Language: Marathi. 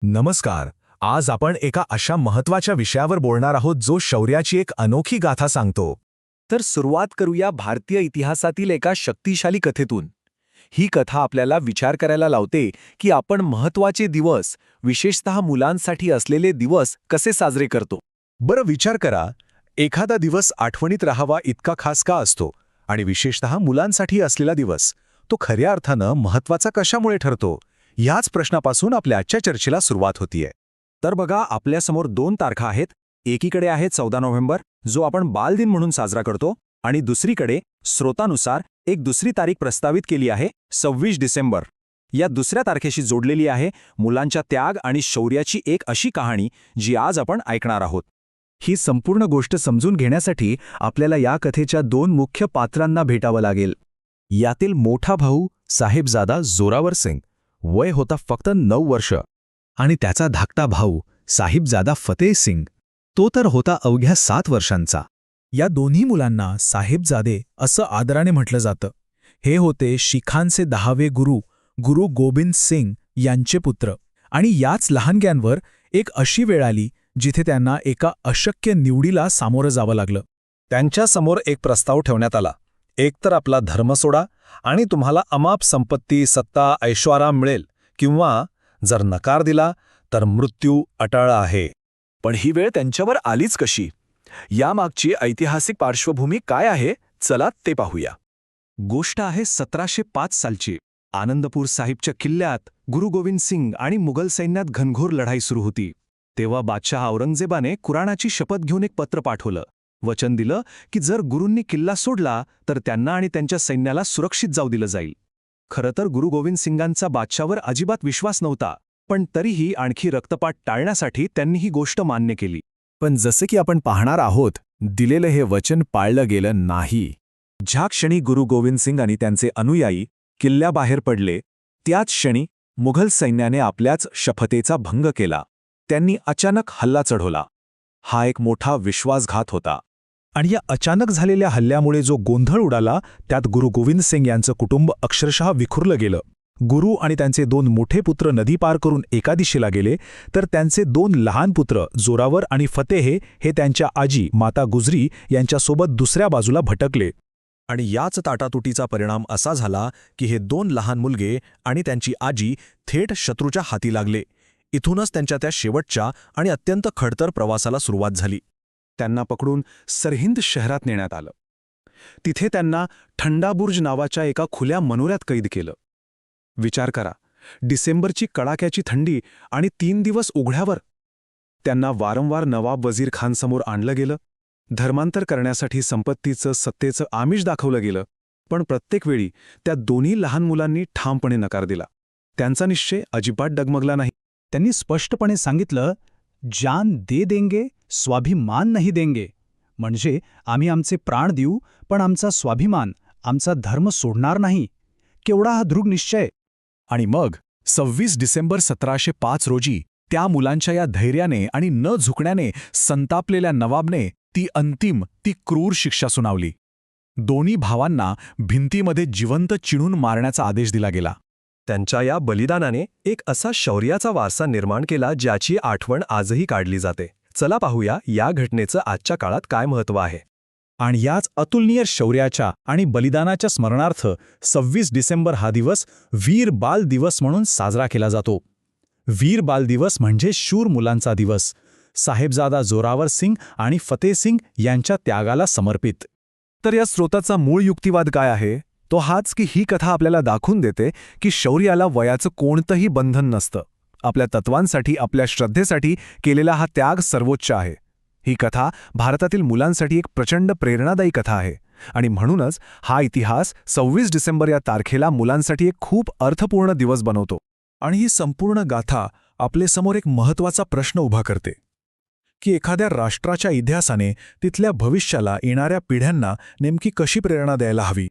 नमस्कार. आज आपण एका अशा महत्त्वाच्या विषयावर बोलणार आहोत जो शौर्याची एक अनोखी गाथा सांगतो. तर सुरुवात करूया भारतीय इतिहासातील एका शक्तिशाली कथेतून. ही कथा आपल्याला विचार करायला लावते की आपण महत्त्वाचे दिवस, विशेषतः मुलांसाठी असलेले दिवस कसे साजरे करतो. बरं विचार करा, एखादा दिवस आठवणीत राहावा इतका खास का असतो आणि विशेषतः मुलांसाठी असलेला दिवस तो खऱ्या अर्थानं महत्त्वाचा कशामुळे ठरतो? याच प्रश्नापासून आपल्या आजच्या चर्चेला सुरुवात होतीये. तर बघा, आपल्यासमोर 2 तारखा आहेत. एकीकडे आहे 14 नोव्हेंबर, जो आपण बालदिन म्हणून साजरा करतो, आणि दुसरीकडे स्रोतानुसार एक दुसरी तारीख प्रस्तावित केली आहे, 26 डिसेंबर. या दुसऱ्या तारखेशी जोडलेली आहे मुलांच्या त्याग आणि शौर्याची एक अशी कहाणी जी आज आपण ऐकणार आहोत. ही संपूर्ण गोष्ट समजून घेण्यासाठी आपल्याला या कथेच्या 2 मुख्य पात्रांना भेटावं लागेल. यातील मोठा भाऊ साहेबजादा जोरावर सिंग, वय होता फक्त 9 वर्ष, आणि त्याचा धाकटा भाऊ साहिबजादा फतेह सिंग, तो तर होता अवघ्या 7 वर्षांचा. या दोन्ही मुलांना साहिबजादे असं आदराने म्हटलं जातं. हे होते शिखांचे 10वे गुरु गोबिंद सिंग यांचे पुत्र. आणि याच लहानग्यांवर एक अशी वेळ आली जिथे त्यांना एका अशक्य निवडीला सामोरं जावं लागलं. त्यांच्यासमोर एक प्रस्ताव ठेवण्यात आला. एकतर आपला धर्म सोडा आणि तुम्हाला अमाप संपत्ती, सत्ता, ऐशोआराम मिळेल, किंवा जर नकार दिला तर मृत्यू अटळ आहे. पण ही वेळ त्यांच्यावर आलीच कशी? यामागची ऐतिहासिक पार्श्वभूमी काय आहे? चला ते पाहूया. गोष्ट आहे 1705 सालची. आनंदपूर साहिबच्या किल्ल्यात गुरु गोविंद सिंग आणि मुघल सैन्यात घनघोर लढाई सुरू होती. तेव्हा बादशाह औरंगजेबाने कुराणाची शपथ घेऊन एक पत्र पाठवलं. वचन दिलं की जर गुरूंनी किल्ला सोडला तर त्यांना आणि त्यांच्या सैन्याला सुरक्षित जाऊ दिलं जाईल. खरं तर गुरु गोविंद सिंगांचा बादशाहवर अजिबात विश्वास नव्हता, पण तरीही आणखी रक्तपात टाळण्यासाठी त्यांनी ही गोष्ट मान्य केली. पण जसे की आपण पाहणार आहोत, दिलेलं हे वचन पाळलं गेलं नाही. ज्या क्षणी गुरु गोविंद सिंग आणि त्यांचे अनुयायी किल्ल्याबाहेर पडले, त्याच क्षणी मुघल सैन्याने आपल्याच शपथेचा भंग केला. त्यांनी अचानक हल्ला चढवला. हा एक मोठा विश्वासघात होता. आणि या अचानक झालेल्या हल्ल्यामुळे जो गोंधळ उडाला, त्यात गुरु गोविंद सिंग यांचं कुटुंब अक्षरशः विखुरलं गेलं. गुरु आणि त्यांचे 2 मोठे पुत्र नदी पार करून एका दिशेला गेले, तर त्यांचे 2 लहान पुत्र जोरावर आणि फतेह हे त्यांच्या आजी माता गुजरी यांच्यासोबत दुसऱ्या बाजूला भटकले. आणि याच ताटातुटीचा परिणाम असा झाला की हे 2 लहान मुलगे आणि त्यांची आजी थेट शत्रूच्या हाती लागले. इथूनच त्यांच्या त्या शेवटच्या आणि अत्यंत खडतर प्रवासाला सुरुवात झाली. त्यांना पकडून सरहिंद शहरात नेण्यात आलं. तिथे त्यांना ठंडा बुर्ज नावाच्या एका खुल्या मनोऱ्यात कैद केलं. विचार करा, डिसेंबरची कडाक्याची थंडी आणि 3 दिवस उघड्यावर. त्यांना वारंवार नवाब वजीर खानसमोर आणलं गेलं. धर्मांतर करण्यासाठी संपत्तीचं, सत्तेचं आमिष दाखवलं गेलं. पण प्रत्येक वेळी त्या दोन्ही लहान मुलांनी ठामपणे नकार दिला. त्यांचा निश्चय अजिबात डगमगला नाही. त्यांनी स्पष्टपणे सांगितलं, जान दे देंगे, स्वाभिमान नहीं देंगे. म्हणजे आम्ही आमचे प्राण देऊ, पण आमचा स्वाभिमान, आमचा धर्म सोडणार नाही. केवढा हा दृढ निश्चय! आणि मग 26 डिसेंबर 1705 रोजी त्या मुलांच्या या धैर्याने आणि न झुकण्याने संतापलेल्या नवाबने ती क्रूर शिक्षा सुनावली. दोन्ही भावांना भिंतीमध्ये जिवंत चिणून मारण्याचा आदेश दिला गेला. त्यांच्या या बलिदानाने एक असा शौर्याचा वारसा निर्माण केला ज्याची आठवण आजही काढली जाते. चला पाहूया या घटनेचं आजच्या काळात काय महत्त्व आहे. आणि याच अतुलनीय शौर्याच्या आणि बलिदानाच्या स्मरणार्थ 26 डिसेंबर हा दिवस वीर बाल दिवस म्हणून साजरा केला जातो. वीर बाल दिवस म्हणजे शूर मुलांचा दिवस, साहेबजादा जोरावर सिंग आणि फतेह सिंग यांच्या त्यागाला समर्पित. तर या स्रोताचा मूळ युक्तिवाद काय आहे? तो हाच की ही कथा आपल्याला दाखवून देते की शौर्याला वयाचं कोणतंही बंधन नसतं. आपल्या तत्वांसाठी, आपल्या श्रद्धेसाठी केलेला हा त्याग सर्वोच्च आहे. ही कथा भारतातील मुलांसाठी एक प्रचंड प्रेरणादायी कथा आहे. आणि म्हणूनच हा इतिहास 26 डिसेंबर या तारखेला मुलांसाठी एक खूप अर्थपूर्ण दिवस बनवतो. आणि ही संपूर्ण गाथा आपल्यासमोर एक महत्त्वाचा प्रश्न उभा करते की एखाद्या राष्ट्राच्या इतिहासाने तिथल्या भविष्याला, येणाऱ्या पिढ्यांना नेमकी कशी प्रेरणा द्यायला हवी.